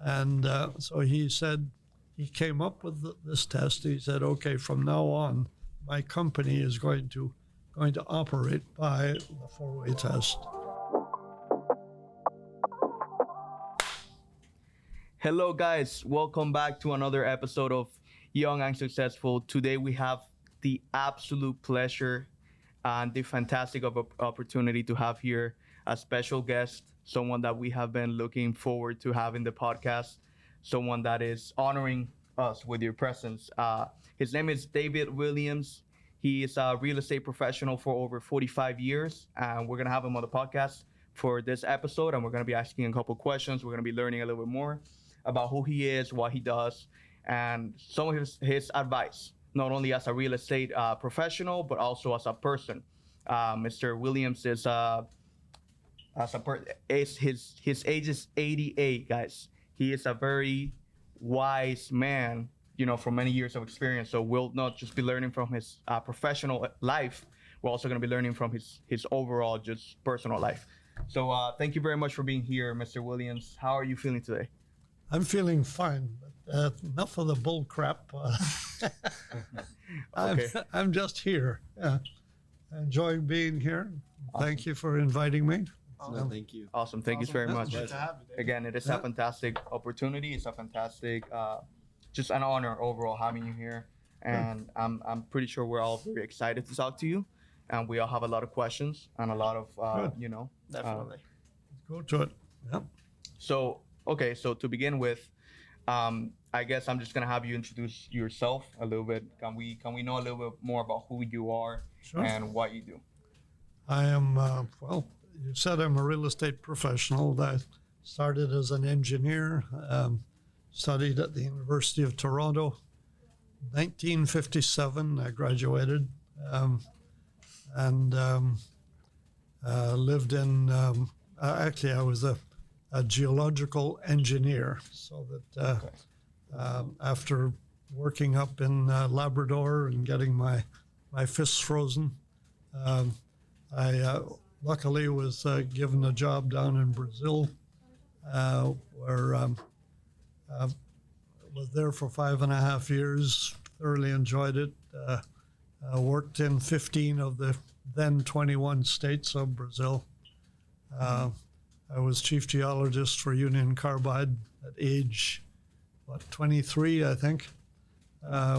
And so he said, he came up with this test. He said, okay, from now on, my company is going to operate by the four-way test. Hello, guys. Welcome back to another episode of Young and Successful. Today, we have the absolute pleasure and the fantastic opportunity to have here a special guest, someone that we have been looking forward to having the podcast, someone that is honoring us with your presence. His name is David Williams. He is a real estate professional for over 45 years, and we're going to have him on the podcast for this episode, and we're going to be asking a couple questions. We're going to be learning a little bit more about who he is, what he does, and some of his advice, not only as a real estate professional, but also as a person. Mr. Williams is his age is 88, guys. He is a very wise man, for many years of experience. So we'll not just be learning from his professional life. We're also going to be learning from his overall just personal life. So thank you very much for being here, Mr. Williams. How are you feeling today? I'm feeling fine, but enough of the bull crap. Okay. I'm just here. Enjoying being here. Awesome. Thank you for inviting me. No, thank you. Awesome. Thank you very much. Glad to have you, Dave. Again, it is a fantastic opportunity. It's a fantastic, just an honor overall having you here. And I'm pretty sure we're all very excited to talk to you. And we all have a lot of questions and a lot of, Definitely. Go to it. Yep. So to begin with, I guess I'm just gonna have you introduce yourself a little bit. Can we know a little bit more about who you are Sure. and what you do? I am, you said I'm a real estate professional. I started as an engineer, studied at the University of Toronto. 1957, I graduated, and lived in, actually I was a geological engineer, so that after working up in Labrador and getting my fists frozen, I luckily was given a job down in Brazil, where I was there for 5.5 years, thoroughly enjoyed it. Worked in 15 of the then 21 states of Brazil. I was chief geologist for Union Carbide at age, 23, I think.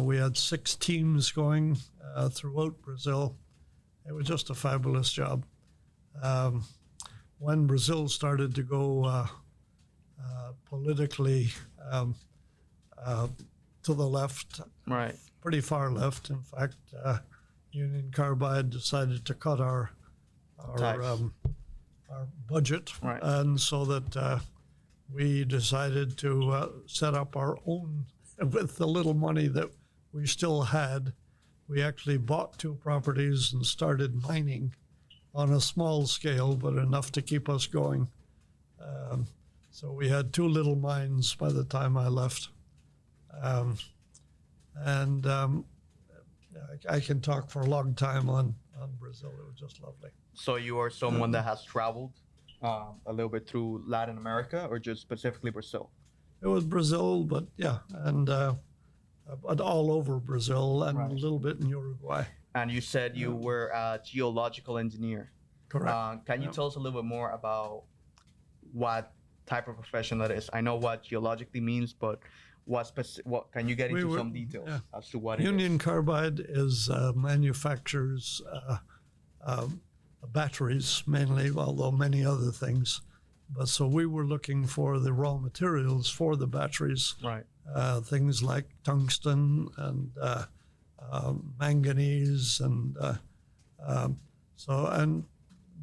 We had 6 teams going throughout Brazil. It was just a fabulous job. When Brazil started to go politically to the left, Right. pretty far left, in fact, Union Carbide decided to cut our budget, Right. and so that we decided to set up our own, with the little money that we still had. We actually bought 2 properties and started mining on a small scale, but enough to keep us going. So we had 2 little mines by the time I left. I can talk for a long time on Brazil. It was just lovely. So you are someone that has traveled a little bit through Latin America, or just specifically Brazil? It was Brazil, but yeah, and but all over Brazil and Right. a little bit in Uruguay. And you said you were a geological engineer. Correct. Can you tell us a little bit more about what type of profession that is? I know what geologically means, but what can you get into some details as to what it is? Union Carbide is manufactures batteries mainly, although many other things. But so we were looking for the raw materials for the batteries, Right. Things like tungsten and manganese, and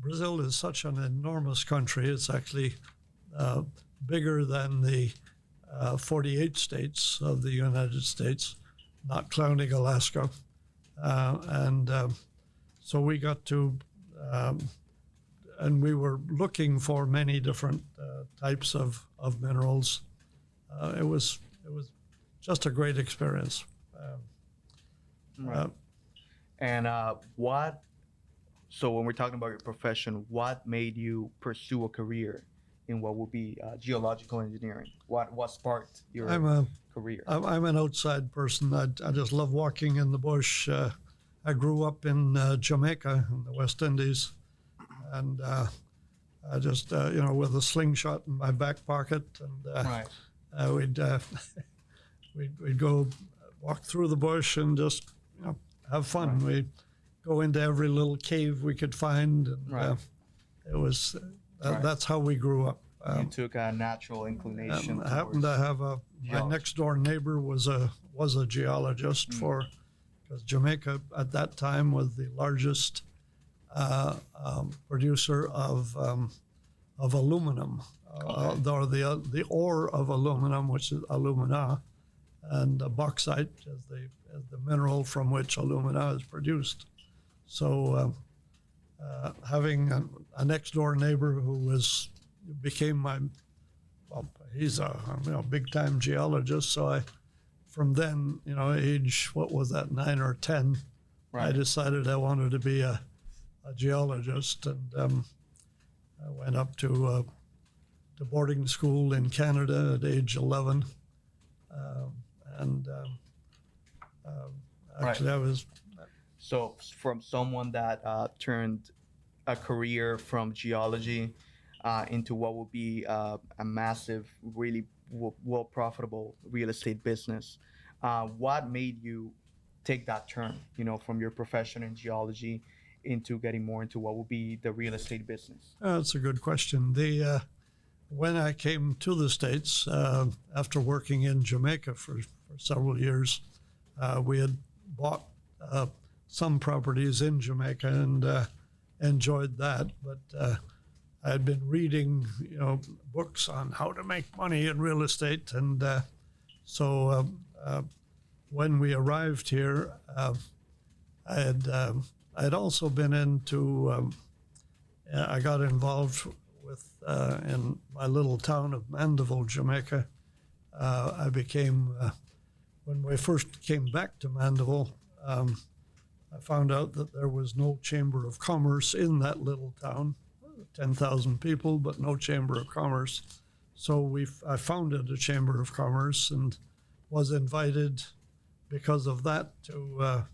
Brazil is such an enormous country. It's actually bigger than the 48 states of the United States, not counting Alaska. So we got to, and we were looking for many different types of minerals. It was just a great experience. Right. And so when we're talking about your profession, what made you pursue a career in what would be geological engineering? What sparked your career? I'm an outside person. I just love walking in the bush. I grew up in Jamaica in the West Indies, and I just with a slingshot in my back pocket, and Right. we'd we'd go walk through the bush and just have fun. Right. We'd go into every little cave we could find, and Right. it was Right. that's how we grew up. You took a natural inclination. I happened to have my geology. next door neighbor was a geologist because Jamaica at that time was the largest producer of aluminum, or the ore of aluminum, which is alumina, and bauxite as the mineral from which alumina is produced. So having a next door neighbor who became my, he's a big time geologist. So from then, age, what was that, 9 or 10, I Right. decided I wanted to be a geologist, and I went up to boarding school in Canada at age 11, and actually I was. So from someone that turned a career from geology into what would be a massive, really well profitable real estate business, what made you take that turn, from your profession in geology into getting more into what would be the real estate business? That's a good question. When I came to the States, after working in Jamaica for several years, we had bought some properties in Jamaica and enjoyed that. But I had been reading, books on how to make money in real estate, and so when we arrived here, I had also been into. I got involved with in my little town of Mandeville, Jamaica. I became when we first came back to Mandeville. I found out that there was no chamber of commerce in that little town, 10,000 people, but no chamber of commerce. So I founded a chamber of commerce and was invited because of that to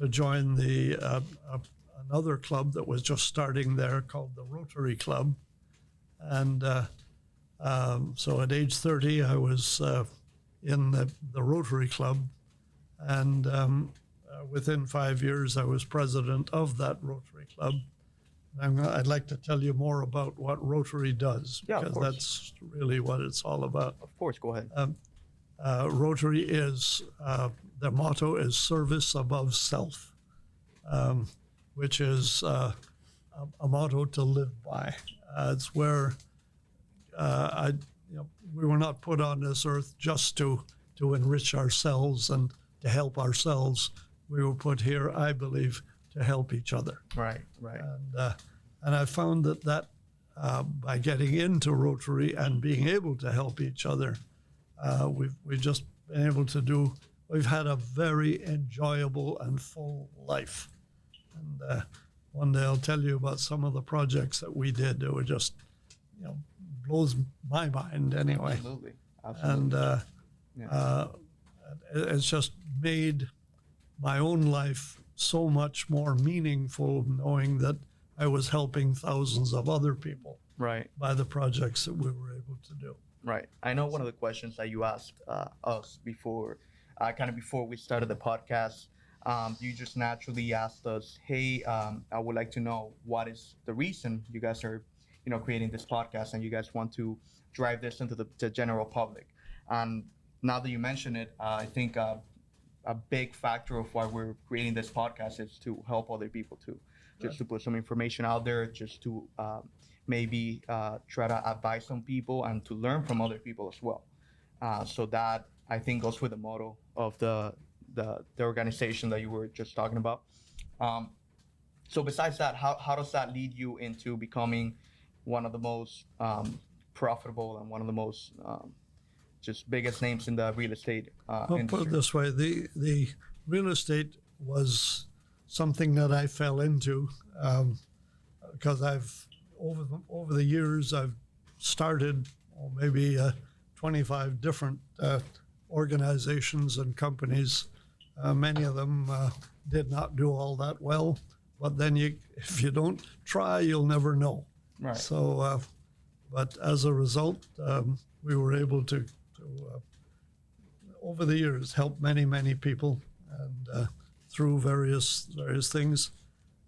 join another club that was just starting there called the Rotary Club. And so at age 30, I was in the Rotary Club, and within 5 years, I was president of that Rotary Club. I'd like to tell you more about what Rotary does, Yeah, of because course. that's really what it's all about. Of course, go ahead. Rotary is, their motto is service above self, which is a motto to live by. It's where we were not put on this earth just to enrich ourselves and to help ourselves. We were put here, I believe, to help each other. Right. And I found that by getting into Rotary and being able to help each other, we've just been able to we've had a very enjoyable and full life. And one day I'll tell you about some of the projects that we did. It would just, blows my mind anyway. Absolutely. And it's just made my own life so much more meaningful, knowing that I was helping thousands of other people Right. by the projects that we were able to do. Right. I know one of the questions that you asked us before we started the podcast, you just naturally asked us, hey, I would like to know what is the reason you guys are, creating this podcast and you guys want to drive this into the general public. And now that you mention it, I think a big factor of why we're creating this podcast is to help other people too. Just to put some information out there, just to maybe try to advise some people and to learn from other people as well. So that I think goes with the motto of the organization that you were just talking about. So besides that, how does that lead you into becoming one of the most profitable and one of the most just biggest names in the real estate I'll industry? put it this way: the real estate was something that I fell into because over the years I've started maybe 25 different organizations and companies. Many of them did not do all that well, but then if you don't try, you'll never know. Right. So, but as a result, we were able to over the years, help many people, and through various things.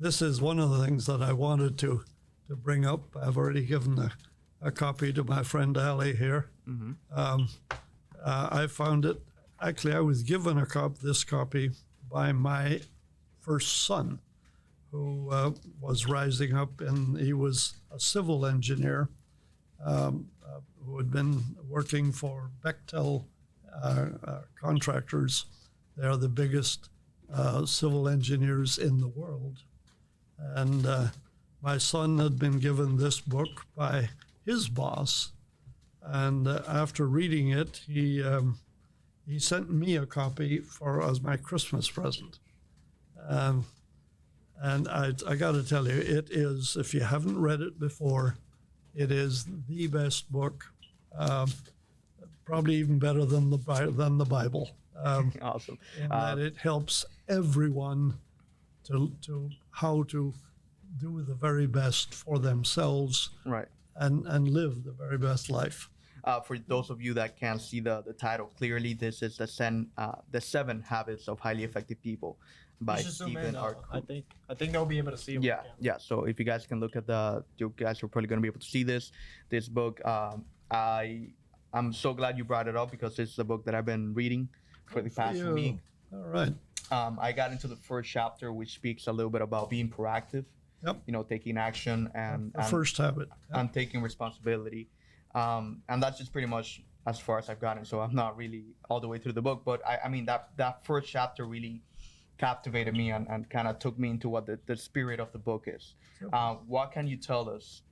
This is one of the things that I wanted to bring up. I've already given a copy to my friend Ali here. Mm-hmm. I found it. Actually, I was given this copy by my first son, who was rising up, and he was a civil engineer who had been working for Bechtel contractors. They're the biggest civil engineers in the world. And my son had been given this book by his boss. And after reading it, he sent me a copy as my Christmas present. And I got to tell you, it is, if you haven't read it before, it is the best book, probably even better than the Bible. Awesome. In that it helps everyone to how to do the very best for themselves, Right. and live the very best life. For those of you that can't see the title clearly, this is the 7 Habits of Highly Effective People by You should zoom Stephen in, R. I think they'll be able to see. Yeah. So if you guys can look at you guys are probably going to be able to see this book. I'm so glad you brought it up because it's the book that I've been reading for the past week. All right. I got into the first chapter, which speaks a little bit about being proactive. Yep. Taking action and The first habit. and taking responsibility. And that's just pretty much as far as I've gotten. So I'm not really all the way through the book, but I mean that first chapter really captivated me and kind of took me into what the spirit of the book is. What can you tell us?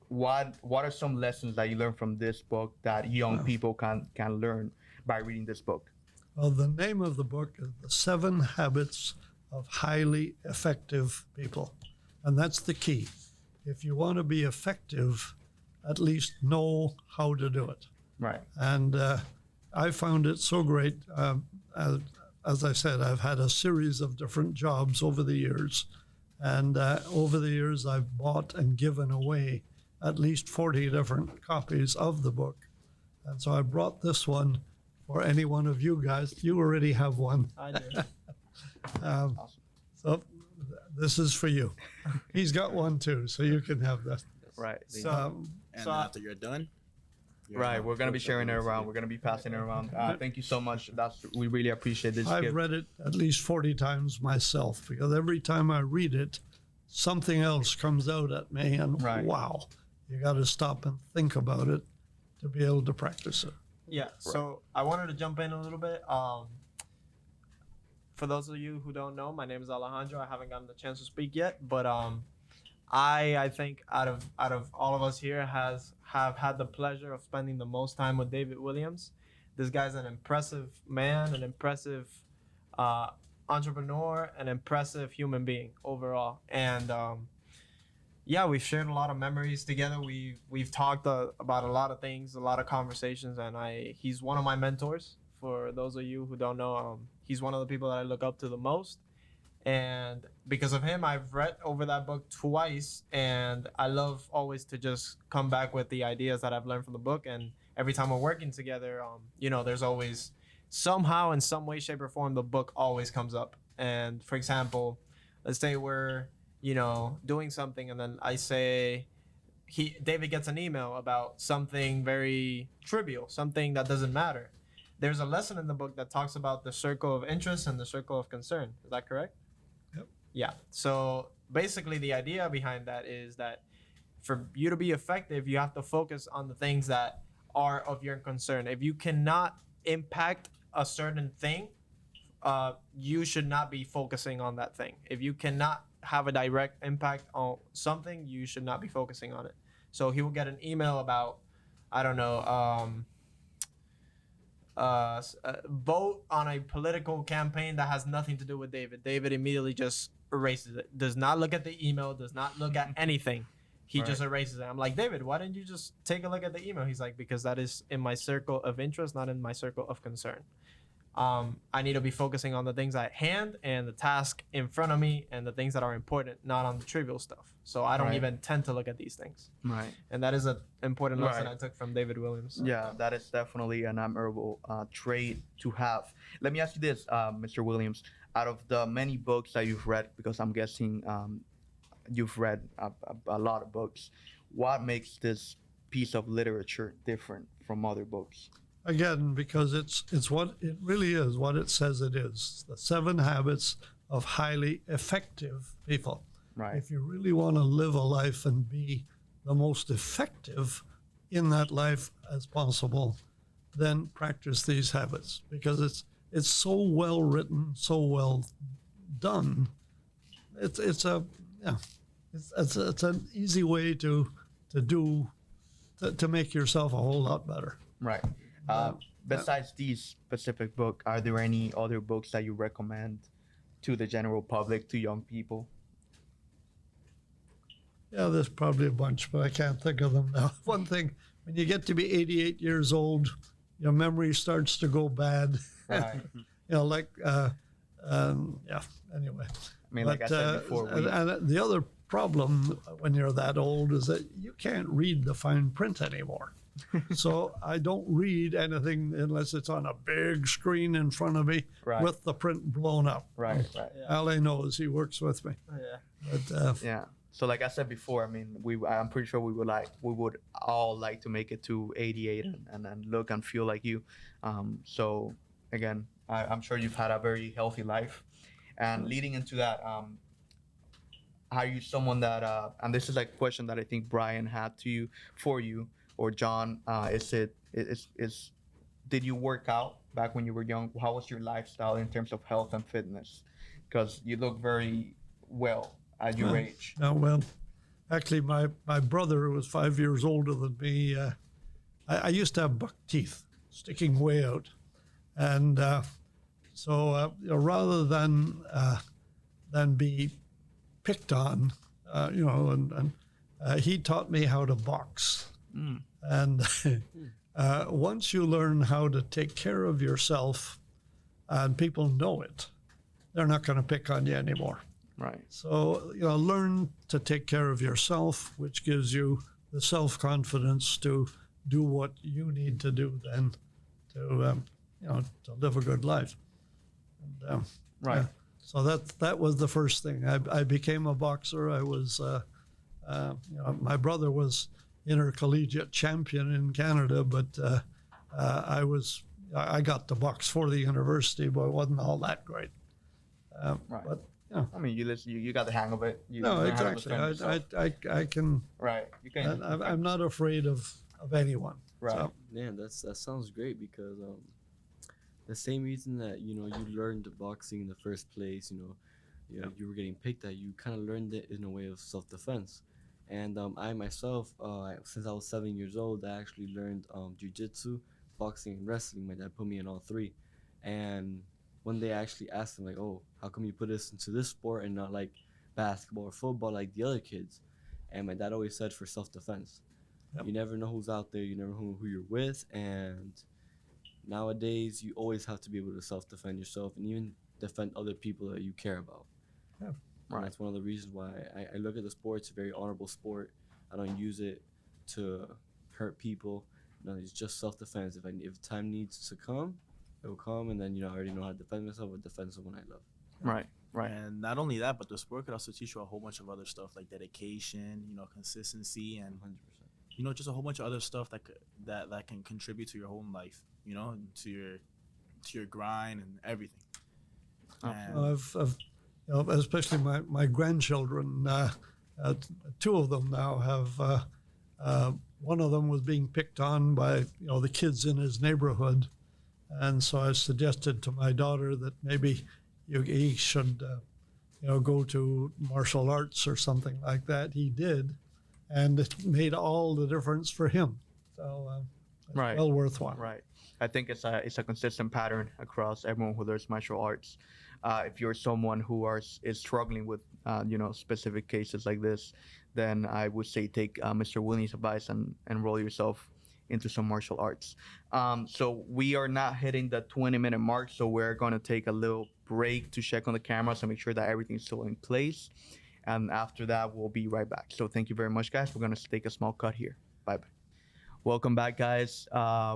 What are some lessons that you learned from this book that young people can learn by reading this book? Well, the name of the book is The 7 Habits of Highly Effective People. And that's the key. If you want to be effective, at least know how to do it. Right. And I found it so great. As I said, I've had a series of different jobs over the years. And over the years, I've bought and given away at least 40 different copies of the book. And so I brought this one for any one of you guys. You already have one. I do. Awesome. So this is for you. He's got one too, so you can have that. Right. And So- after you're done, Right, we're gonna be sharing it around. We're gonna be passing it around. Thank you so much. We really appreciate this. I've gift. read it at least 40 times myself, because every time I read it, something else comes out at me, and Right. wow, you got to stop and think about it to be able to practice it. Yeah. So I wanted to jump in a little bit. For those of you who don't know, my name is Alejandro. I haven't gotten the chance to speak yet, but I think out of all of us here have had the pleasure of spending the most time with David Williams. This guy's an impressive man, an impressive entrepreneur, an impressive human being overall. And yeah, we've shared a lot of memories together. We've talked about a lot of things, a lot of conversations, and he's one of my mentors. For those of you who don't know, he's one of the people that I look up to the most. And because of him, I've read over that book twice, and I love always to just come back with the ideas that I've learned from the book. And every time we're working together, there's always somehow, in some way, shape, or form, the book always comes up. And for example, let's say we're, doing something, and then I say, David gets an email about something very trivial, something that doesn't matter. There's a lesson in the book that talks about the circle of interest and the circle of concern. Is that correct? Yep. Yeah. So basically the idea behind that is that for you to be effective, you have to focus on the things that are of your concern. If you cannot impact a certain thing, you should not be focusing on that thing. If you cannot have a direct impact on something, you should not be focusing on it. So he will get an email about, I don't know, vote on a political campaign that has nothing to do with David. David immediately just erases it. Does not look at the email, does not look at anything. he Right. just erases it. I'm like, David, why didn't you just take a look at the email? He's like, because that is in my circle of interest, not in my circle of concern. I need to be focusing on the things at hand and the task in front of me and the things that are important, not on the trivial stuff. So I don't Right. even tend to look at these things. Right. And that is an important lesson Right. I took from David Williams. Yeah, that is definitely an admirable trait to have. Let me ask you this, Mr. Williams. Out of the many books that you've read, because I'm guessing you've read a lot of books, what makes this piece of literature different from other books? Again, because it's what it really is, what it says it is. The 7 habits of highly effective people. Right. If you really want to live a life and be the most effective in that life as possible, then practice these habits, because it's so well written, so well done. It's an easy way to make yourself a whole lot better. Right. Besides these specific book, are there any other books that you recommend to the general public, to young people? Yeah, there's probably a bunch, but I can't think of them now. One thing, when you get to be 88 years old, your memory starts to go bad. Right. Anyway. I mean, like I said before, and the other problem when you're that old is that you can't read the fine print anymore. So I don't read anything unless it's on a big screen in front of me Right. with the print blown up. right. Ale knows, he works with me. Yeah. But Yeah. So like I said before, I mean, I'm pretty sure we would all like to make it to 88 and look and feel like you. So again, I'm sure you've had a very healthy life, and leading into that, are you someone that and this is like a question that I think Brian had for you or John, did you work out back when you were young? How was your lifestyle in terms of health and fitness? Because you look very well at your age. well, actually, my brother, who was 5 years older than me, I used to have buck teeth sticking way out. And so rather than be picked on, he taught me how to box. And once you learn how to take care of yourself and people know it, they're not going to pick on you anymore. Right. So, learn to take care of yourself, which gives you the self-confidence to do what you need to do then to live a good life. And, Right. so that was the first thing. I became a boxer. I was, my brother was intercollegiate champion in Canada, but I got to box for the university, but it wasn't all that great. Right. But I mean, you got the hang of it. You no, learn how to exactly. defend yourself. I can. Right. You can. I'm not afraid of anyone. Right. So, Man, that sounds great because the same reason that you learned boxing in the first place, you were getting picked at, you kind of learned it in a way of self-defense. And I myself, since I was 7 years old, I actually learned jiu-jitsu, boxing, and wrestling. My dad put me in all 3. And one day I actually asked him, like, oh, how come you put us into this sport and not like basketball or football like the other kids? And my dad always said, for self-defense. Yep. You never know who's out there. You never know who you're with. And nowadays, you always have to be able to self-defend yourself and even defend other people that you care about. Yeah. And that's one of the reasons why I look at the sport. It's a very honorable sport. I don't use it to hurt people. No, it's just self-defense. If time needs to come, it will come. And then, I already know how to defend myself or defend someone I love. Right. Right. And not only that, but the sport could also teach you a whole bunch of other stuff like dedication, consistency, and 100%. Just a whole bunch of other stuff that can contribute to your whole life, and to your grind and everything. And I've especially my grandchildren. 2 of them now have. One of them was being picked on by the kids in his neighborhood, and so I suggested to my daughter that maybe he should go to martial arts or something like that. He did, and it made all the difference for him. So it's Right. well worthwhile. Right. I think it's a consistent pattern across everyone who learns martial arts. If you're someone who is struggling with specific cases like this, then I would say take Mr. Williams' advice and enroll yourself into some martial arts. So we are not hitting the 20-minute mark, so we're going to take a little break to check on the cameras and make sure that everything's still in place. And after that, we'll be right back. So thank you very much, guys. We're going to take a small cut here. Bye-bye. Welcome back, guys.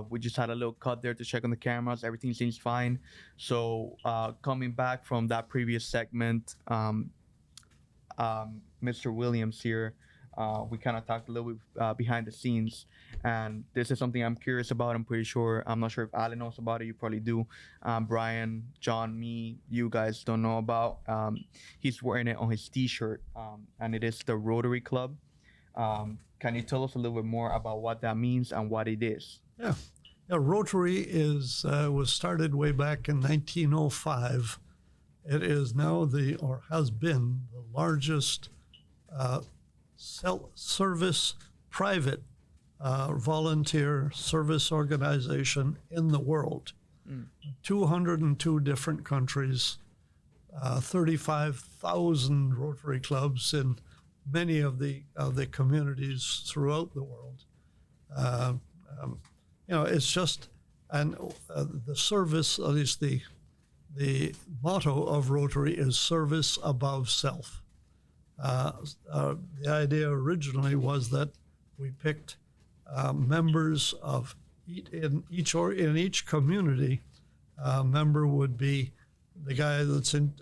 We just had a little cut there to check on the cameras. Everything seems fine. So coming back from that previous segment, Mr. Williams here, we kind of talked a little bit behind the scenes, and this is something I'm curious about. I'm not sure if Alan knows about it. You probably do. Brian, John, me, you guys don't know about. He's wearing it on his T-shirt, and it is the Rotary Club. Can you tell us a little bit more about what that means and what it is? Yeah, Rotary was started way back in 1905. It is now has been the largest self-service private volunteer service organization in the world. 202 different countries, 35,000 Rotary clubs in many of the communities throughout the world. It's just, and the service, at least the motto of Rotary is service above self. The idea originally was that we picked members of in each community. Member would be the guy that's in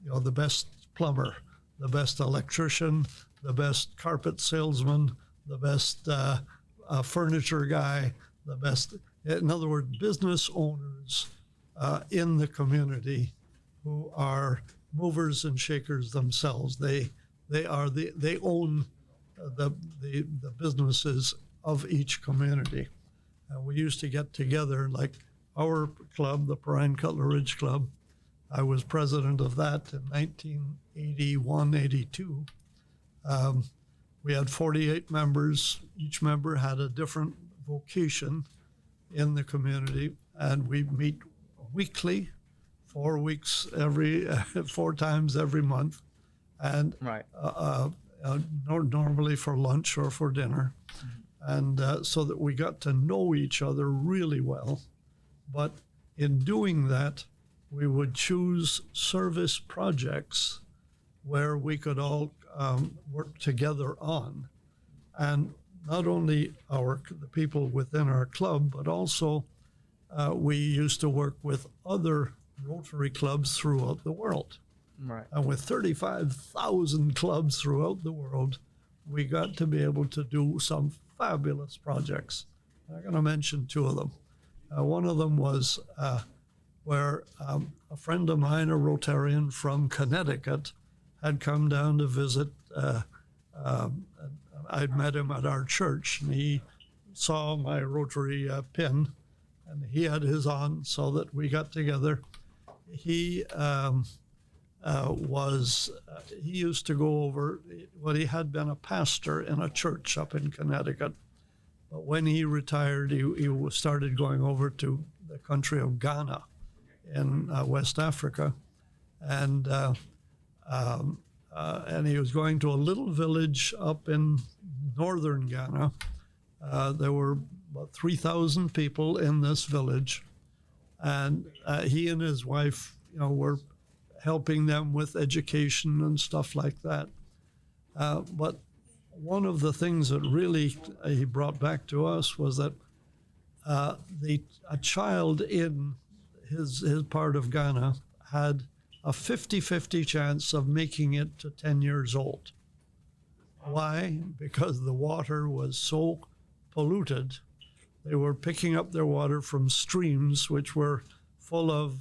the best plumber, the best electrician, the best carpet salesman, the best furniture guy, the best, in other words, business owners in the community who are movers and shakers themselves. They own the businesses of each community. And we used to get together, like our club, the Pine Cutler Ridge Club. I was president of that in 1981, 82. We had 48 members. Each member had a different vocation in the community, and we meet weekly, 4 times every month, and Right. Normally for lunch or for dinner. And so that we got to know each other really well. But in doing that, we would choose service projects where we could all work together on. And not only the people within our club, but also we used to work with other Rotary clubs throughout the world. Right. And with 35,000 clubs throughout the world, we got to be able to do some fabulous projects. I'm going to mention two of them. One of them was where a friend of mine, a Rotarian from Connecticut, had come down to visit. I'd met him at our church, and he saw my Rotary pin, and he had his on, so that we got together. He he used to go over, he had been a pastor in a church up in Connecticut. But when he retired, he started going over to the country of Ghana in West Africa. And he was going to a little village up in northern Ghana. There were about 3,000 people in this village. And he and his wife, were helping them with education and stuff like that. But one of the things that really he brought back to us was that a child in his part of Ghana had a 50-50 chance of making it to 10 years old. Why? Because the water was so polluted. They were picking up their water from streams which were full of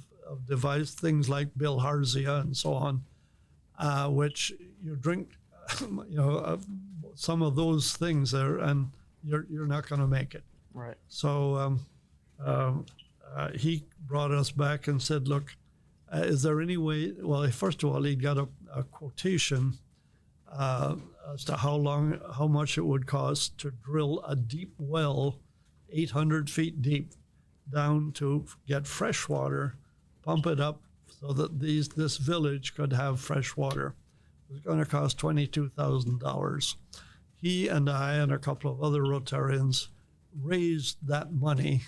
things like bilharzia and so on, which you drink, some of those things there, and you're not going to make it. Right. So he brought us back and said, look, is there any way, well, first of all, he got a quotation as to how much it would cost to drill a deep well 800 feet deep down to get fresh water, pump it up so that this village could have fresh water. It was going to cost $22,000. He and I and a couple of other Rotarians raised that money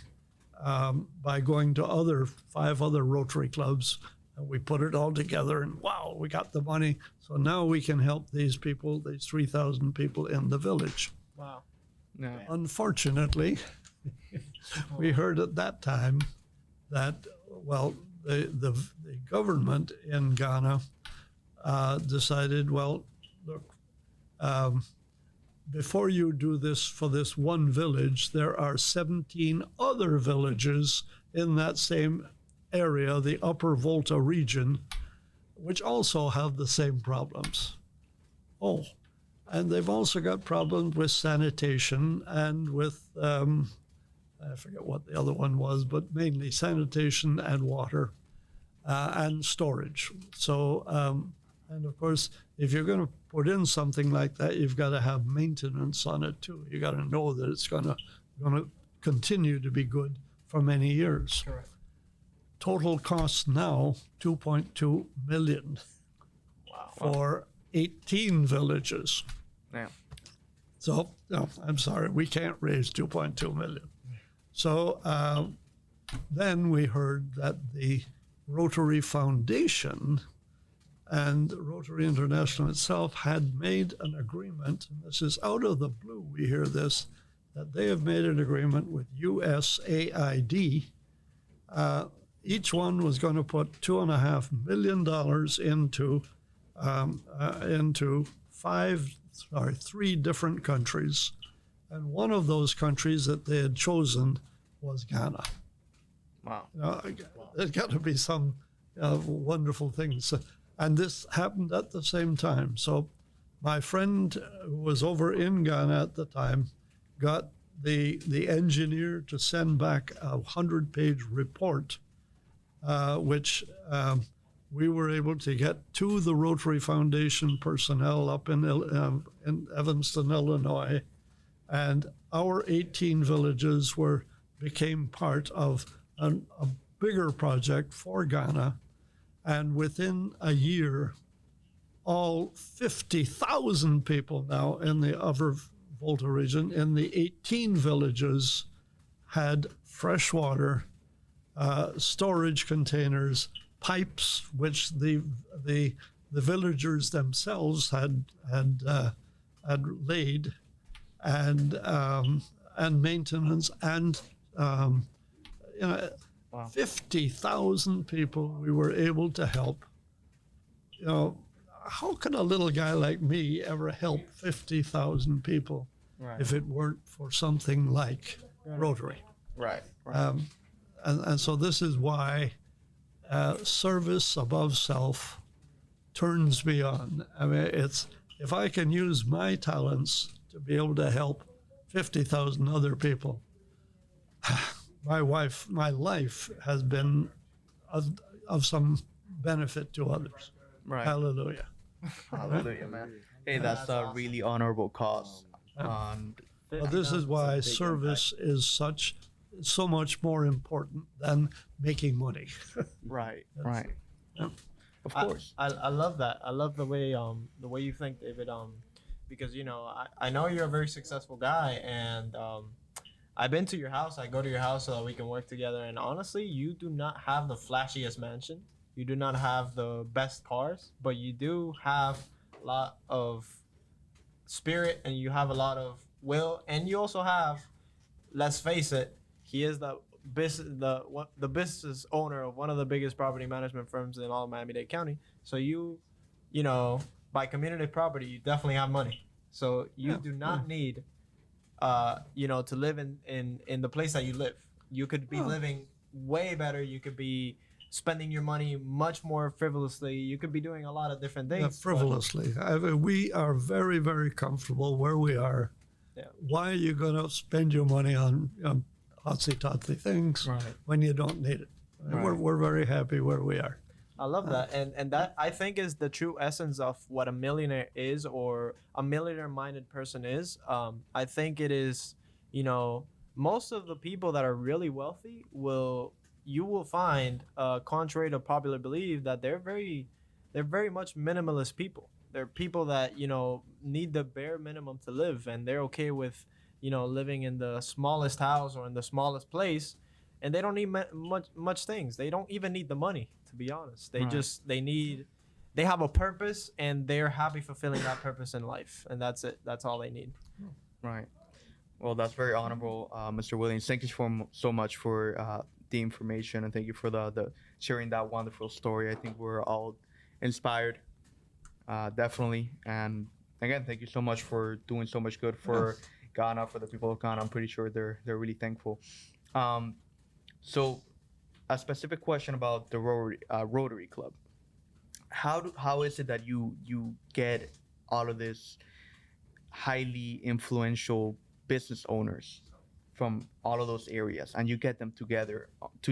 by going to 5 other Rotary clubs, and we put it all together, and wow, we got the money. So now we can help these people, these 3,000 people in the village. Wow. Yeah. Unfortunately, we heard at that time that, well, the government in Ghana decided, well, look, before you do this for this one village, there are 17 other villages in that same area, the Upper Volta region, which also have the same problems. Oh, and they've also got problems with sanitation and with, I forget what the other one was, but mainly sanitation and water and storage. So, and of course, if you're going to put in something like that, you've got to have maintenance on it too. You got to know that it's going to continue to be good for many years. Correct. Total cost now $2.2 million for 18 villages. Yeah. So, no, I'm sorry, we can't raise 2.2 million. So then we heard that the Rotary Foundation and Rotary International itself had made an agreement, and this is out of the blue, we hear this, that they have made an agreement with USAID. Each one was going to put $2.5 million into 3 different countries, and one of those countries that they had chosen was Ghana. Wow. There's got to be some wonderful things. And this happened at the same time. So my friend who was over in Ghana at the time got the engineer to send back a 100-page report, which we were able to get to the Rotary Foundation personnel up in Evanston, Illinois, and our 18 villages became part of a bigger project for Ghana, and within a year, all 50,000 people now in the Upper Volta region, in the 18 villages, had fresh water, storage containers, pipes, which the villagers themselves had laid, and maintenance, and Wow. 50,000 people we were able to help. How can a little guy like me ever help 50,000 people if it weren't for something like Rotary? Right. And so this is why service above self turns me on. I mean, if I can use my talents to be able to help 50,000 other people, my life has been of some benefit to others. Right. Hallelujah. Hallelujah, man. Hey, that's a really honorable cause. And Well, this is why service is so much more important than making money. right. Yeah. Of course. I love that. I love the way you think, David. Because I know you're a very successful guy, and I've been to your house. I go to your house so that we can work together. And honestly, you do not have the flashiest mansion. You do not have the best cars, but you do have a lot of spirit, and you have a lot of will, and you also have, let's face it, he is the business owner of one of the biggest property management firms in all of Miami-Dade County. So you by community property, you definitely have money. So you do not need to live in the place that you live. You could be living way better. You could be spending your money much more frivolously. You could be doing a lot of different things. Yeah, frivolously. We are very, very comfortable where we are. Yeah. Why are you going to spend your money on hotsy-totsy things when you don't need it? Right. We're very happy where we are. I love that, and that I think is the true essence of what a millionaire is, or a millionaire-minded person is. I think it is, most of the people that are really wealthy will you will find, contrary to popular belief, that they're very much minimalist people. They're people that need the bare minimum to live, and they're okay with living in the smallest house or in the smallest place, and they don't need much things. They don't even need the money, to be honest. They Right. just they have a purpose, and they're happy fulfilling that purpose in life, and that's it. That's all they need. Right. Well, that's very honorable, Mr. Williams. Thank you so much for the information, and thank you for the sharing that wonderful story. I think we're all inspired, definitely. And again, thank you so much for doing so much good for Ghana, for the people of Ghana. I'm pretty sure they're really thankful. So, a specific question about the Rotary Club. How is it that you get all of this highly influential business owners from all of those areas, and you get them together to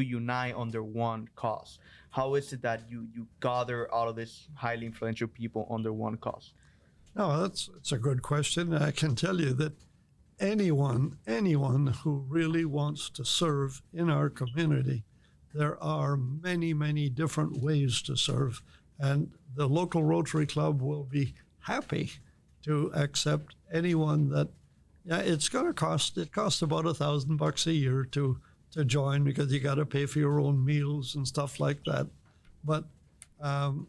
unite under one cause? How is it that you gather all of these highly influential people under one cause? No, it's a good question. I can tell you that anyone who really wants to serve in our community, there are many, many different ways to serve, and the local Rotary Club will be happy to accept anyone that. Yeah, it's going to cost. It costs about $1,000 a year to join, because you got to pay for your own meals and stuff like that. But the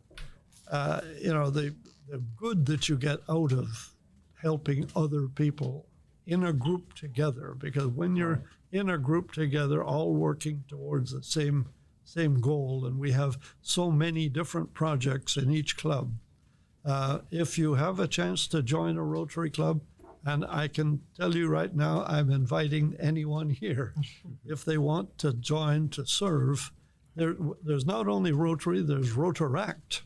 good that you get out of helping other people in a group together, because when you're in a group together, all working towards the same goal, and we have so many different projects in each club. If you have a chance to join a Rotary Club, and I can tell you right now, I'm inviting anyone here, if they want to join to serve. There's not only Rotary, there's Rotaract,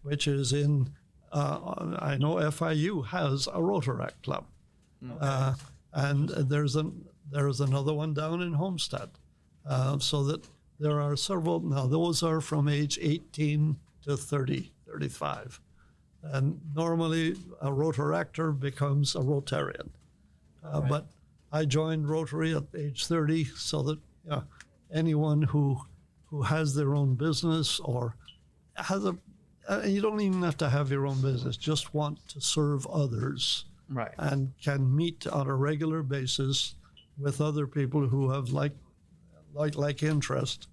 which is in, I know FIU has a Rotaract Club. And there's another one down in Homestead. So that there are several. Now, those are from age 18 to 30, 35. And normally a Rotaractor becomes a Rotarian. But I joined Rotary at age 30, so that anyone who has their own business or has you don't even have to have your own business, just want to serve others. Right. And can meet on a regular basis with other people who have like interest,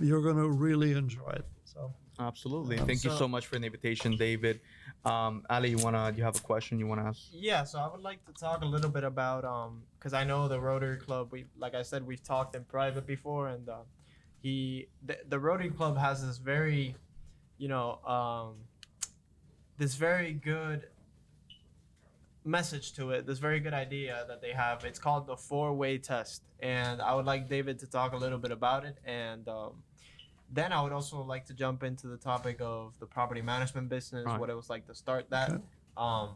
you're going to really enjoy it. So Absolutely. Thank you so much for the invitation, David. Ali, you have a question you want to ask? Yeah, so I would like to talk a little bit about because I know the Rotary Club. Like I said, we've talked in private before, and the Rotary Club has this very, this very good message to it, this very good idea that they have. It's called the 4-way test, and I would like David to talk a little bit about it, and then I would also like to jump into the topic of the property management business, Right. what it was like to start that, Okay.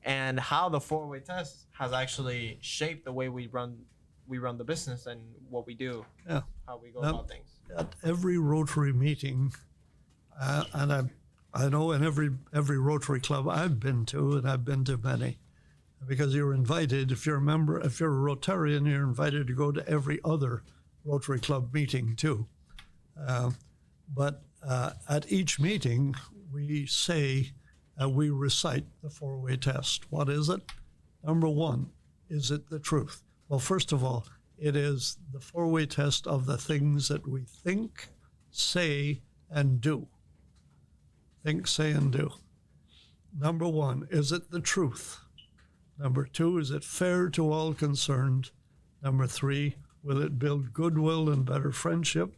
and how the 4-way test has actually shaped the way we run the business and what we do, how we go about things. at every Rotary meeting, and I know in every Rotary Club I've been to, and I've been to many, because you're invited, if you're a member, if you're a Rotarian, you're invited to go to every other Rotary Club meeting too. But at each meeting, we recite the 4-way test. What is it? Number one, is it the truth? Well, first of all, it is the 4-way test of the things that we think, say, and do. Think, say, and do. Number one, is it the truth? Number two, is it fair to all concerned? Number three, will it build goodwill and better friendship?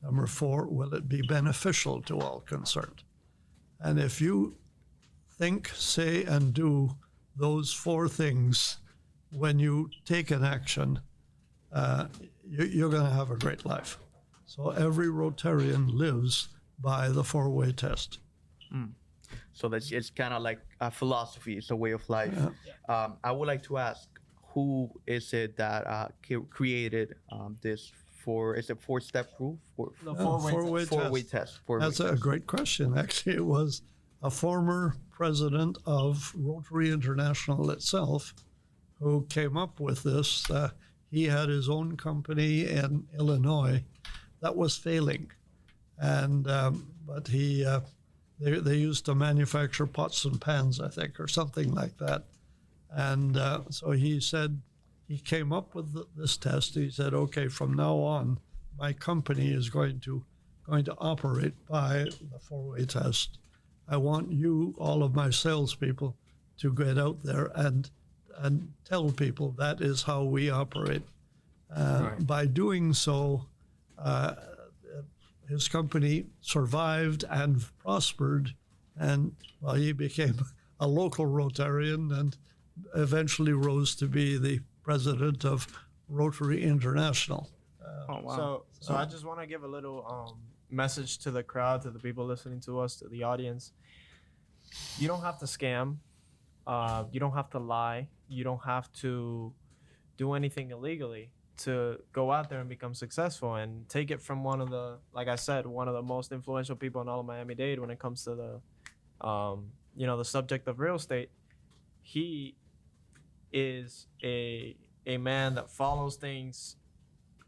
Number four, will it be beneficial to all concerned? And if you think, say, and do those 4 things when you take an action, you're going to have a great life. So every Rotarian lives by the 4-way test. So it's kind of like a philosophy. It's a way of life. I would like to ask, who is it that created this? Is it 4-step rule? The 4-way test. 4-way test. That's a great question. Actually, it was a former president of Rotary International itself who came up with this. he had his own company in Illinois that was failing, and but they used to manufacture pots and pans, I think, or something like that. And so he said he came up with this test. He said, okay, from now on, my company is going to operate by the four-way test. I want you, all of my salespeople, to get out there and tell people that is how we operate. Right. By doing so, his company survived and prospered, and well, he became a local Rotarian and eventually rose to be the president of Rotary International. Oh wow. So I just want to give a little message to the crowd, to the people listening to us, to the audience. You don't have to scam. You don't have to lie. You don't have to do anything illegally to go out there and become successful. And take it from one of the, like I said, one of the most influential people in all of Miami-Dade when it comes to the, the subject of real estate. He is a man that follows things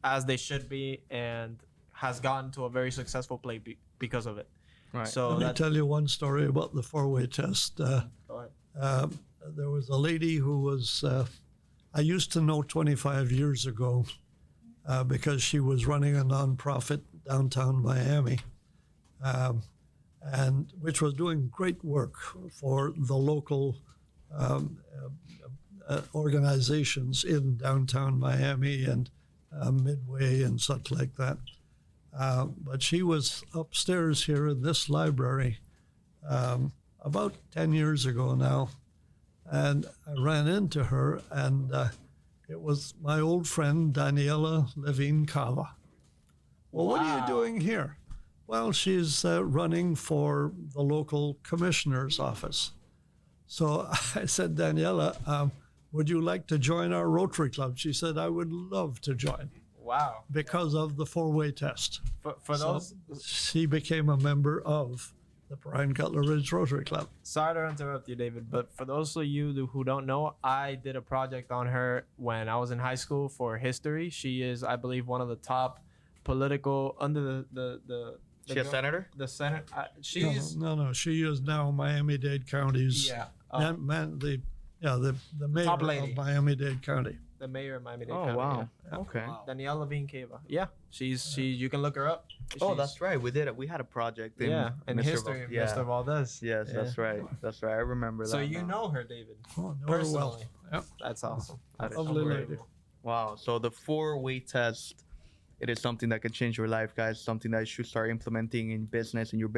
as they should be and has gotten to a very successful place because of it. Right. So Let me tell you one story about the four-way test. Go ahead. There was a lady who was, I used to know 25 years ago because she was running a nonprofit downtown Miami, and which was doing great work for the local organizations in downtown Miami and Midway and such like that. But she was upstairs here in this library about 10 years ago now, and I ran into her, and it was my old friend Daniela Levine Cava. Well, what are you doing here? Well, she's running for the local commissioner's office. So I said, Daniela, would you like to join our Rotary Club? She said, I would love to join Wow. because of the four-way test. For So those, she became a member of the Brian Cutler Ridge Rotary Club. sorry to interrupt you, David, but for those of you who don't know, I did a project on her when I was in high school for history. She is, I believe, one of the top political under the She a senator? the Senate. She's No. She is now Miami-Dade County's yeah. the mayor Top lady. of Miami-Dade County. The mayor of Miami-Dade Oh County. wow. Yeah. Okay. Wow. Danielle Levine Cava. Yeah, she's you can look her up. Oh, She's- that's right. We had a project. In in Mr. history of Yeah. Mr. Valdez. Yes, Yeah. that's right. That's right. I remember that. So you now. know her, David. Oh, know her well. Personally. Yep. That's awesome. That is Lovely lady. unbelievable. Wow. So the four-way test, it is something that can change your life, guys. Something that you should start implementing in business, in your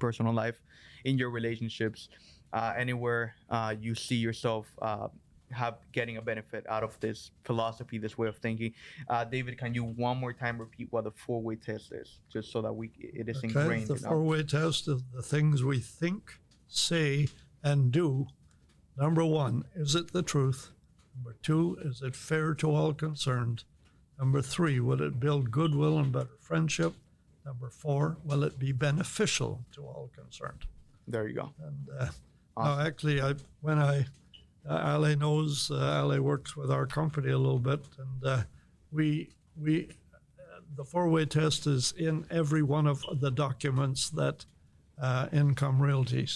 personal life, in your relationships, anywhere you see yourself getting a benefit out of this philosophy, this way of thinking. David, can you one more time repeat what the four-way test is, just so that it is Okay, ingrained the in our- four-way test is the things we think, say, and do. Number one, is it the truth? Number two, is it fair to all concerned? Number three, will it build goodwill and better friendship? Number four, will it be beneficial to all concerned? There you go. And Awesome. no, actually, Ale knows, Ale works with our company a little bit, and the four-way test is in every one of the documents that Income Realty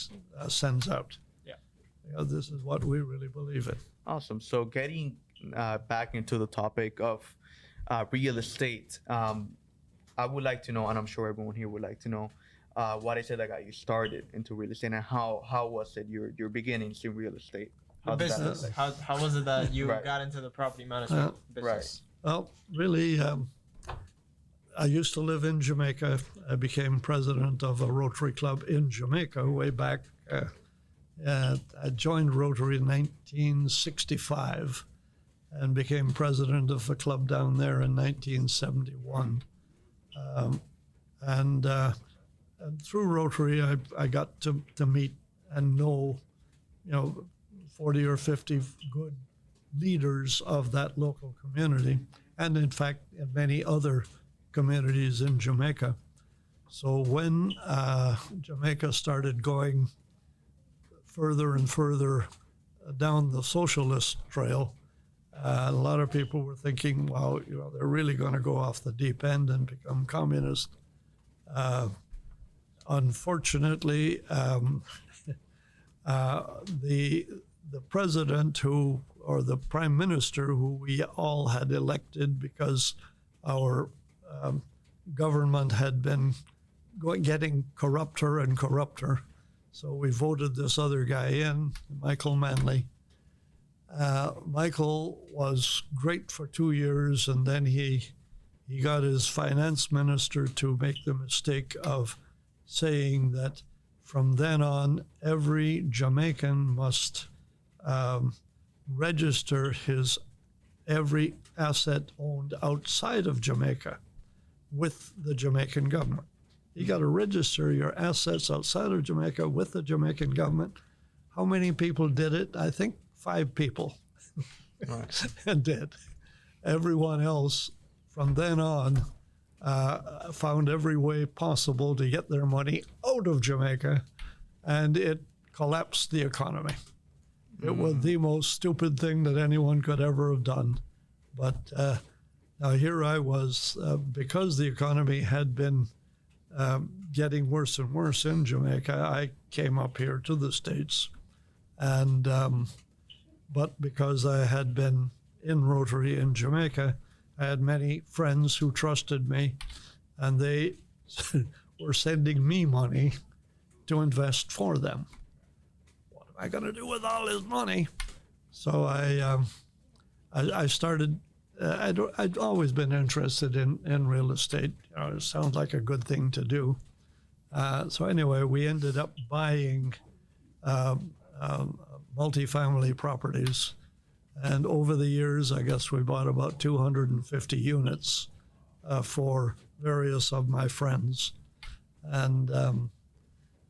sends out. Yeah. This is what we really believe in. Awesome. So getting back into the topic of real estate, I would like to know, and I'm sure everyone here would like to know, what is it that got you started into real estate, and how was it your beginnings in real estate? How did that Business. look? How was it that you Right. got into the property management business? Well, really, I used to live in Jamaica. I became president of a Rotary Club in Jamaica way back. I joined Rotary in 1965 and became president of the club down there in 1971. And through Rotary, I got to meet and know, 40 or 50 good leaders of that local community, and in fact, in many other communities in Jamaica. So when Jamaica started going further and further down the socialist trail, A lot of people were thinking, well, they're really going to go off the deep end and become communist. Unfortunately, the president or the prime minister who we all had elected because our government had been getting corrupter and corrupter. So we voted this other guy in, Michael Manley. Michael was great for 2 years, and then he got his finance minister to make the mistake of saying that from then on, every Jamaican must register every asset owned outside of Jamaica with the Jamaican government. You got to register your assets outside of Jamaica with the Jamaican government. How many people did it? I think 5 people did. Everyone else from then on found every way possible to get their money out of Jamaica, and it collapsed the economy. It was the most stupid thing that anyone could ever have done. But now here I was, because the economy had been getting worse and worse in Jamaica, I came up here to the States. And but because I had been in Rotary in Jamaica, I had many friends who trusted me, and they were sending me money to invest for them. What am I going to do with all this money? So I started. I'd always been interested in real estate. It sounds like a good thing to do. So anyway, we ended up buying multifamily properties. And over the years, I guess we bought about 250 units for various of my friends. And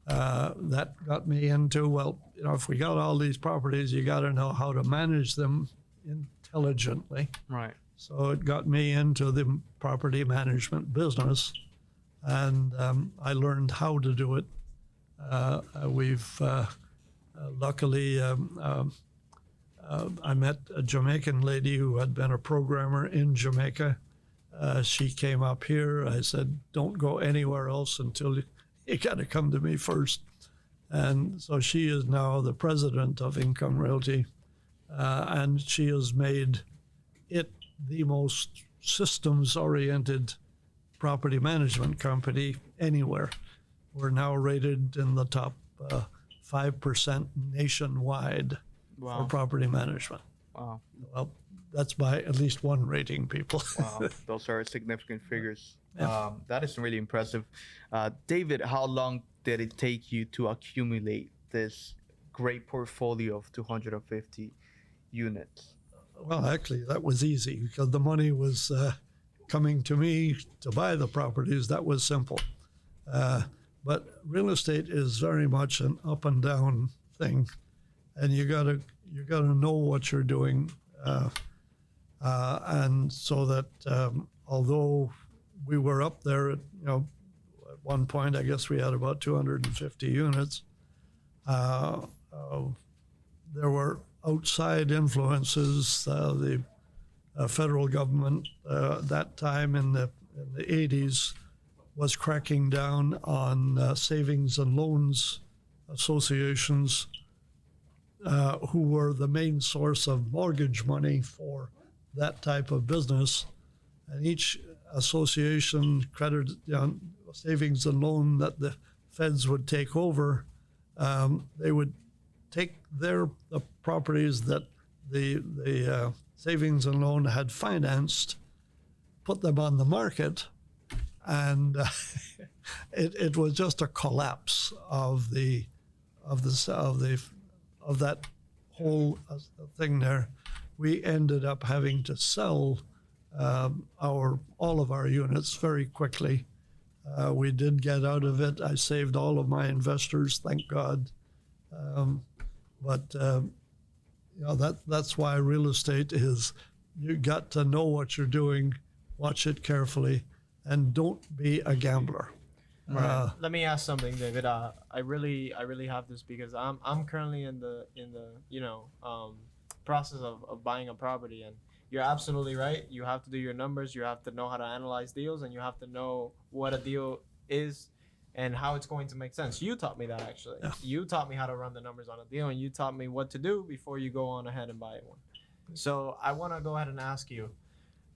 that got me into, well, if we got all these properties, you got to know how to manage them intelligently. Right. So it got me into the property management business, and I learned how to do it. We've luckily, I met a Jamaican lady who had been a programmer in Jamaica. She came up here. I said, don't go anywhere else until you got to come to me first. And so she is now the president of Income Realty, and she has made it the most systems-oriented property management company anywhere. We're now rated in the top 5% nationwide for property management. Wow. Well, that's by at least one rating, people. Wow. Those are significant figures. Yeah. That is really impressive. David, how long did it take you to accumulate this great portfolio of 250 units? Well, actually, that was easy because the money was coming to me to buy the properties. That was simple. But real estate is very much an up and down thing, and you gotta know what you're doing, and so that although we were up there at one point, I guess we had about 250 units. There were outside influences. The federal government that time in the 80s was cracking down on savings and loans associations who were the main source of mortgage money for that type of business. And each association, credit savings and loan that the feds would take over, they would take the properties that the savings and loan had financed, put them on the market, and it was just a collapse of that whole thing there. We ended up having to sell all of our units very quickly. We did get out of it. I saved all of my investors, thank God. But that's why real estate is, you got to know what you're doing, watch it carefully, and don't be a gambler. Let me ask something, David. I really have this because I'm currently in the process of buying a property. And you're absolutely right. You have to do your numbers. You have to know how to analyze deals, and you have to know what a deal is and how it's going to make sense. You taught me that, actually. Yeah. You taught me how to run the numbers on a deal, and you taught me what to do before you go on ahead and buy one. So I want to go ahead and ask you,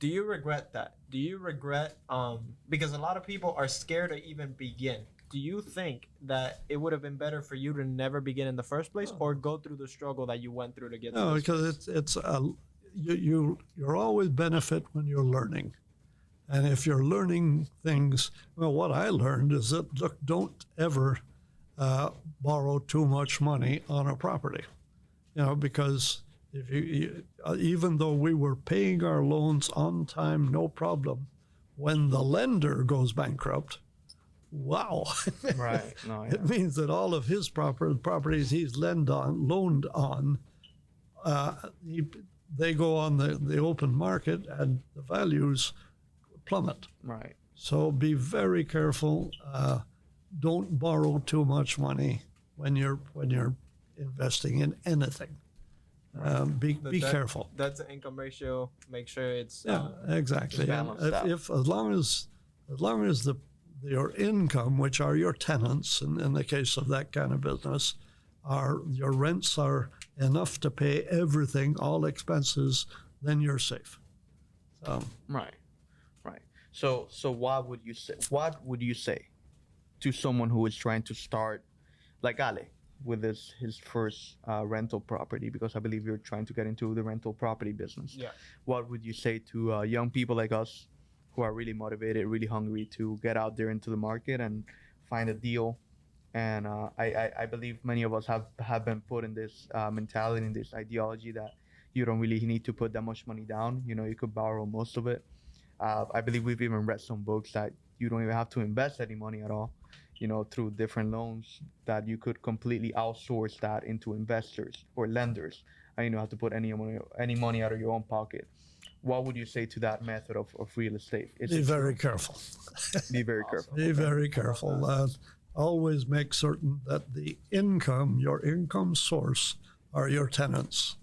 do you regret that? Do you regret, because a lot of people are scared to even begin. Do you think that it would have been better for you to never begin in the first place, or go through the struggle that you went through to get to No, this because place? you're always benefit when you're learning. And if you're learning things, well, what I learned is that, look, don't ever borrow too much money on a property, because if even though we were paying our loans on time, no problem, when the lender goes bankrupt, wow. Right. No, yeah. It means that all of his properties he's loaned on, they go on the open market and the values plummet. Right. So be very careful. Don't borrow too much money when you're investing in anything. Be careful. That's the income ratio. Make sure it's Yeah, exactly. it's And balanced out. if as long as your income, which are your tenants, in the case of that kind of business, your rents are enough to pay everything, all expenses, then you're safe. So, Right. So what would you say to someone who is trying to start, like Ale, with his first rental property? Because I believe you're trying to get into the rental property business. Yeah. What would you say to young people like us who are really motivated, really hungry to get out there into the market and find a deal? And I believe many of us have been put in this mentality, in this ideology that you don't really need to put that much money down. You could borrow most of it. I believe we've even read some books that you don't even have to invest any money at all, through different loans, that you could completely outsource that into investors or lenders, and you don't have to put any money out of your own pocket. What would you say to that method of real estate? be very careful. Be very careful. Be very careful. Always make certain that your income source, are your tenants.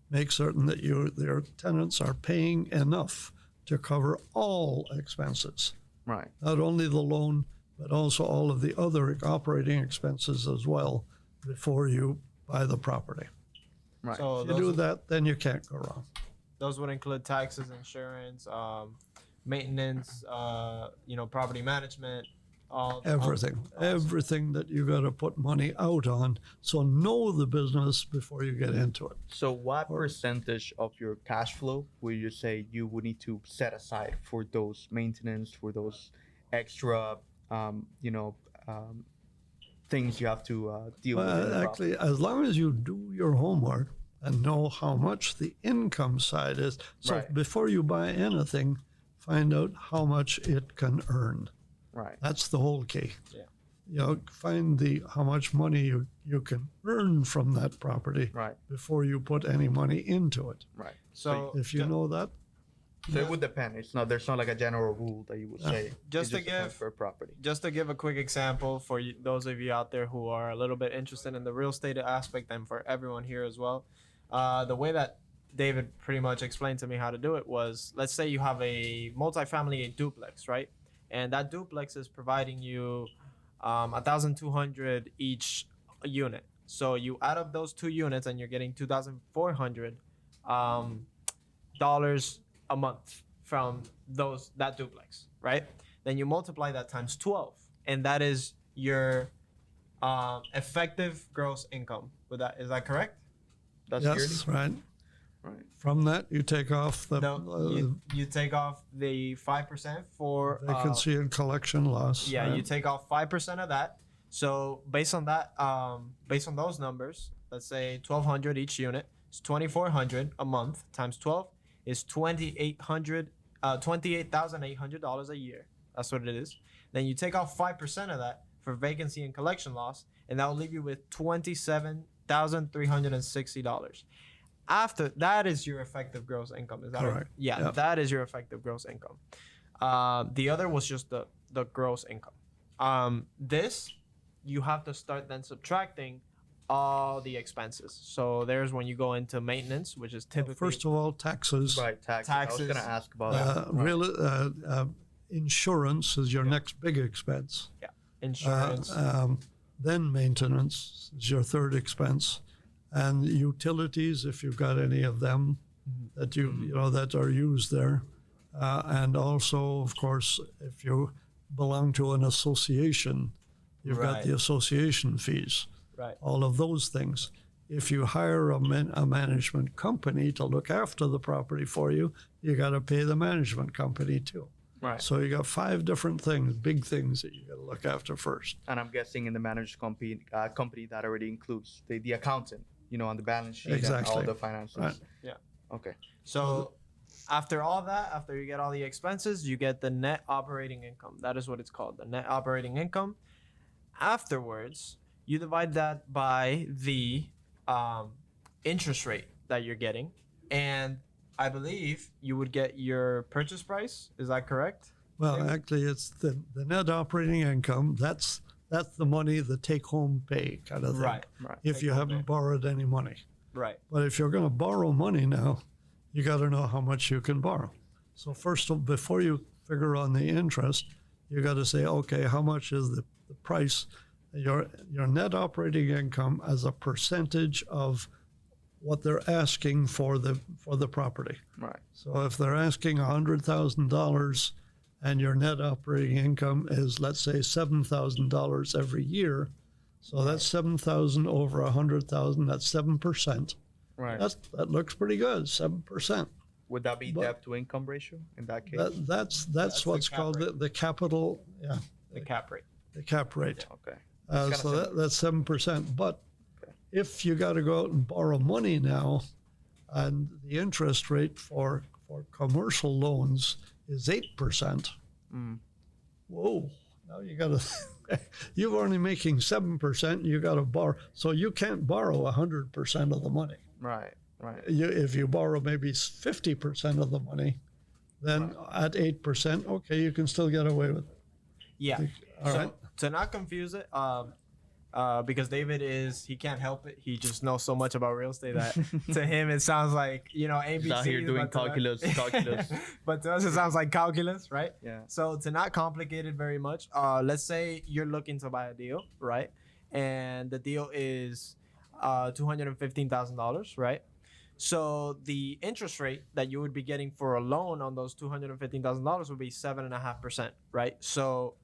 Make certain that your tenants are paying enough to cover all expenses, Right. not only the loan, but also all of the other operating expenses as well before you buy the property. Right. So If you do that, then you can't go wrong. those would include taxes, insurance, maintenance, property management, Everything that you got to put money out on. So know the business before you get into it. So what percentage of your cash flow would you say you would need to set aside for those maintenance, for those extra, things you have to deal with? in the property? Actually, as long as you do your homework and know how much the income side is. So Right. before you buy anything, find out how much it can earn. Right. That's the whole key. Yeah. Find how much money you can earn from that property Right. before you put any money into it. Right. So If you know that, So it would depend. There's not like a general rule that you would say. Just It to depends give- per property. just to give a quick example for those of you out there who are a little bit interested in the real estate aspect, and for everyone here as well, the way that David pretty much explained to me how to do it was, let's say you have a multifamily duplex, right? And that duplex is providing you $1,200 each unit. So you add up those two units and you're getting $2,400 dollars a month from that duplex, right? Then you multiply that times 12, and that is your effective gross income. Is that correct? That's yes, yearly? right. Right. From that, you take off the No, you take off the 5% for vacancy and collection loss. yeah, right? you take off 5% of that. So based on that, based on those numbers, let's say 1,200 each unit, it's 2,400 a month times 12 is $28,800 a year. That's what it is. Then you take off 5% of that for vacancy and collection loss, and that will leave you with $27,360. After that is your effective gross income. Is that right? Correct. Yeah, Yep. that is your effective gross income. The other was just the gross income. This you have to start then subtracting all the expenses. So there's when you go into maintenance, which is typically First of all, taxes. Right, taxes. I was Taxes. gonna ask about that. Insurance is your next big expense. insurance. Then maintenance is your third expense, and utilities if you've got any of them that you know that are used there, and also of course if you belong to an association, you've got Right. the association fees. Right. All of those things. If you hire a management company to look after the property for you, you got to pay the management company too. Right. So you got 5 different things, big things that you got to look after first. And I'm guessing in the managed company that already includes the accountant, on the balance sheet and all Exactly. the finances. Right. Yeah. Okay. So after all that, after you get all the expenses, you get the net operating income. That is what it's called, the net operating income. Afterwards, you divide that by the interest rate that you're getting, and I believe you would get your purchase price. Is that correct? Well, actually, it's the net operating income. That's the money, the take-home pay kind of thing. Right. If you Take-home haven't pay. borrowed any money. Right. But if you're going to borrow money now, you got to know how much you can borrow. So first, before you figure on the interest, you got to say, okay, how much is the price, your net operating income as a percentage of what they're asking for the property. Right. So if they're asking $100,000 and your net operating income is, let's say, $7,000 every year, so that's 7,000 over 100,000. That's 7%. Right. That looks pretty good. 7%. Would that be But- debt to income ratio in that case? That's the what's cap called rate. the capital. Yeah, The cap rate. the cap rate. Okay. So similar. that's 7%. But Okay. if you got to go out and borrow money now, and the interest rate for commercial loans is 8%. Mm. Whoa! Now you got to. You're only making 7%. You got to borrow, so you can't borrow 100% of the money. Right. Right. If you borrow maybe 50% of the money, then at 8%, okay, you can still get away with it. Yeah. All So right. to not confuse it, because David he can't help it. He just knows so much about real estate that to him it sounds like ABC. He's out here doing but to us- calculus. But to us it sounds like calculus, right? Yeah. So to not complicate it very much, let's say you're looking to buy a deal, right? And the deal is $215,000, right? So the interest rate that you would be getting for a loan on those $215,000 would be 7.5%, right? So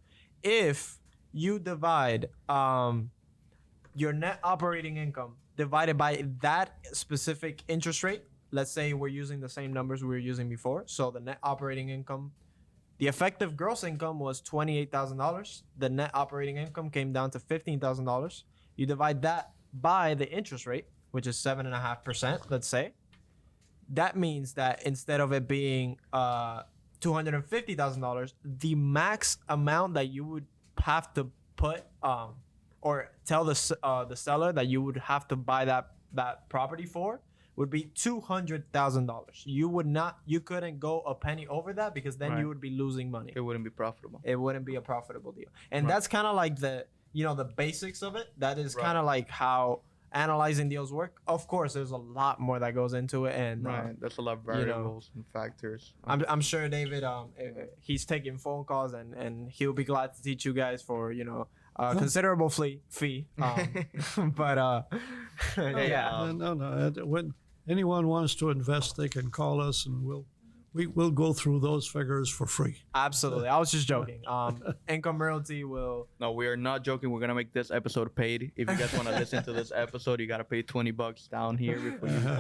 if you divide your net operating income divided by that specific interest rate, let's say we're using the same numbers we were using before. So the net operating income, the effective gross income was $28,000. The net operating income came down to $15,000. You divide that by the interest rate, which is 7.5%, let's say. That means that instead of it being $250,000, the max amount that you would have to put or tell the seller that you would have to buy that property for would be $200,000. You couldn't go a penny over that because then Right. you would be losing money. It wouldn't be profitable. It wouldn't be a profitable deal. And Right. that's kind of like the basics of it. That is Right. kind of like how analyzing deals work. Of course, there's a lot more that goes into it, and Right. There's a lot of you know, variables and factors. I'm sure David he's taking phone calls and he'll be glad to teach you guys for a considerable fee. But yeah. No. When anyone wants to invest, they can call us, and we'll go through those figures for free. Absolutely. I was just joking. Income Realty will. No, we are not joking. We're gonna make this episode paid. If you guys want to listen to this episode, you gotta pay $20 down here before you.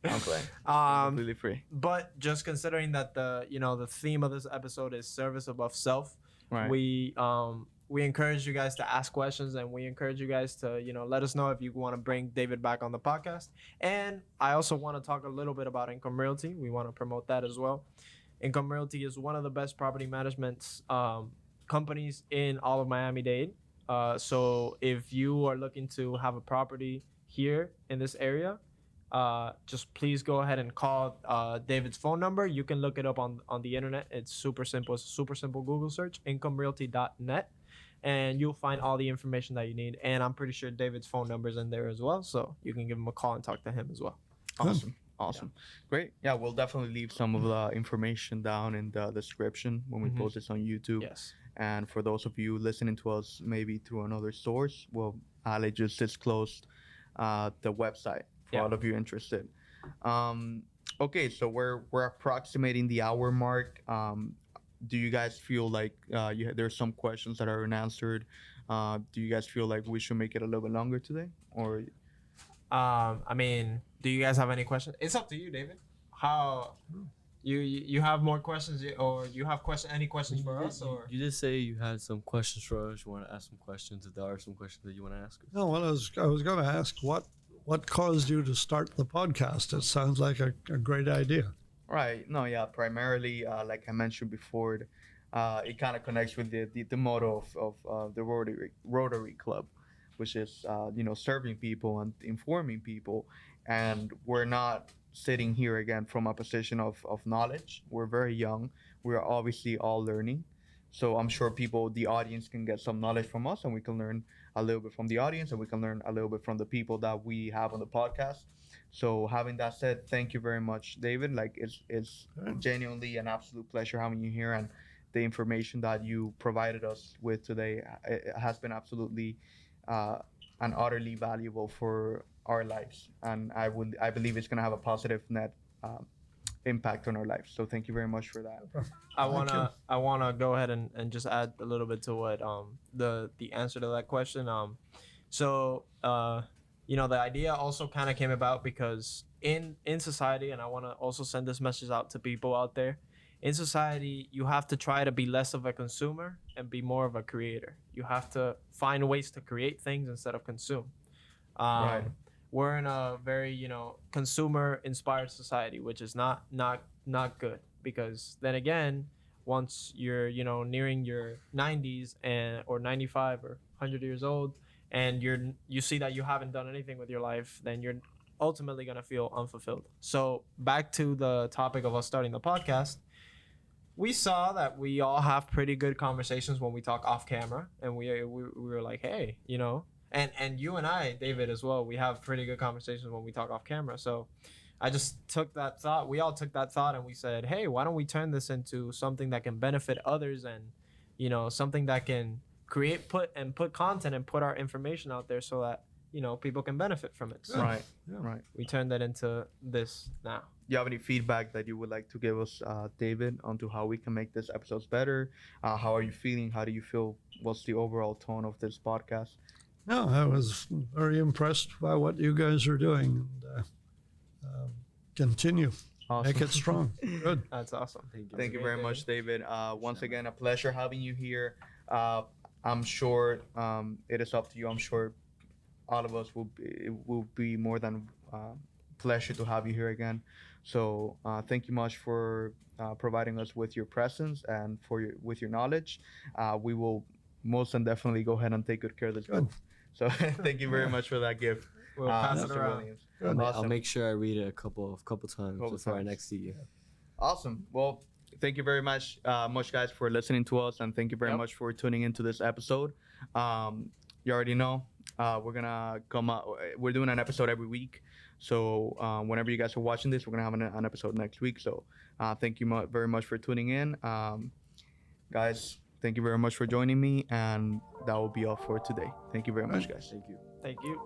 I'm playing. Completely free. But just considering that the theme of this episode is service above self, Right. we encourage you guys to ask questions, and we encourage you guys to let us know if you want to bring David back on the podcast. And I also want to talk a little bit about Income Realty. We want to promote that as well. Income Realty is one of the best property management companies in all of Miami-Dade. So if you are looking to have a property here in this area, just please go ahead and call David's phone number. You can look it up on the internet. It's super simple. It's a super simple Google search, incomerealty.net. and you'll find all the information that you need. And I'm pretty sure David's phone number is in there as well, so you can give him a call and talk to him as well. Awesome. Great. Yeah, we'll definitely leave some of the information down in the description when we Mhm. post this on YouTube. Yes. And for those of you listening to us maybe through another source, well, Ali just disclosed the website for Yeah. all of you interested. Okay, so we're approximating the hour mark. Do you guys feel like there's some questions that are unanswered? Do you guys feel like we should make it a little bit longer today, or I mean, do you guys have any questions? It's up to you, David. How you have more questions, or you have any questions for us, or You did say you had some questions for us. You want to ask some questions. If there are some questions that you want to ask us. No, well, I was going to ask what caused you to start the podcast? It sounds like a great idea. right? No, yeah. Primarily, like I mentioned before, it kind of connects with the motto of the Rotary Club, which is serving people and informing people. And we're not sitting here again from a position of knowledge. We're very young. We're obviously all learning. So I'm sure the audience can get some knowledge from us, and we can learn a little bit from the audience, and we can learn a little bit from the people that we have on the podcast. So having that said, thank you very much, David. Like it's genuinely an absolute pleasure having you here, and the information that you provided us with today it has been absolutely and utterly valuable for our lives, and I believe it's going to have a positive net impact on our lives. So thank you very much for that. I wanna go ahead and just add a little bit to what the answer to that question. The idea also kind of came about because in society, and I want to also send this message out to people out there. In society, you have to try to be less of a consumer and be more of a creator. You have to find ways to create things instead of consume. Right. We're in a very consumer inspired society, which is not good, because then again, once you're nearing your 90s or 95 or 100 years old, and you see that you haven't done anything with your life, then you're ultimately going to feel unfulfilled. So back to the topic of us starting the podcast, we saw that we all have pretty good conversations when we talk off camera, and we were like, hey, and you and I, David, as well, we have pretty good conversations when we talk off camera. So I just took that thought. We all took that thought, and we said, hey, why don't we turn this into something that can benefit others, and something that can put content and put our information out there so that people can benefit from it. So Right. Yeah. Right. we turned that into this now. You have any feedback that you would like to give us, David, onto how we can make this episodes better? How are you feeling? How do you feel? What's the overall tone of this podcast? No, I was very impressed by what you guys are doing. And, continue. Awesome. Make it strong. Good. That's awesome. Thank you very much, David. Once again, a pleasure having you here. I'm sure it is up to you. I'm sure all of us it will be more than pleasure to have you here again. So thank you much for providing us with your presence and with your knowledge. We will most and definitely go ahead and take good care of this Good. book. So thank you very much for that gift, We'll pass it Mr. around. Williams. Good. I'll Awesome. make sure I read it a couple times before I times. next see you. Awesome. Well, thank you very much, guys, for listening to us, and thank you very Yep. much for tuning into this episode. You already know we're gonna come out. We're doing an episode every week, so whenever you guys are watching this, we're gonna have an episode next week. So thank you very much for tuning in, guys. Thank you very much for joining me, and that will be all for today. Thank you very much, guys. Thank you. Thank you.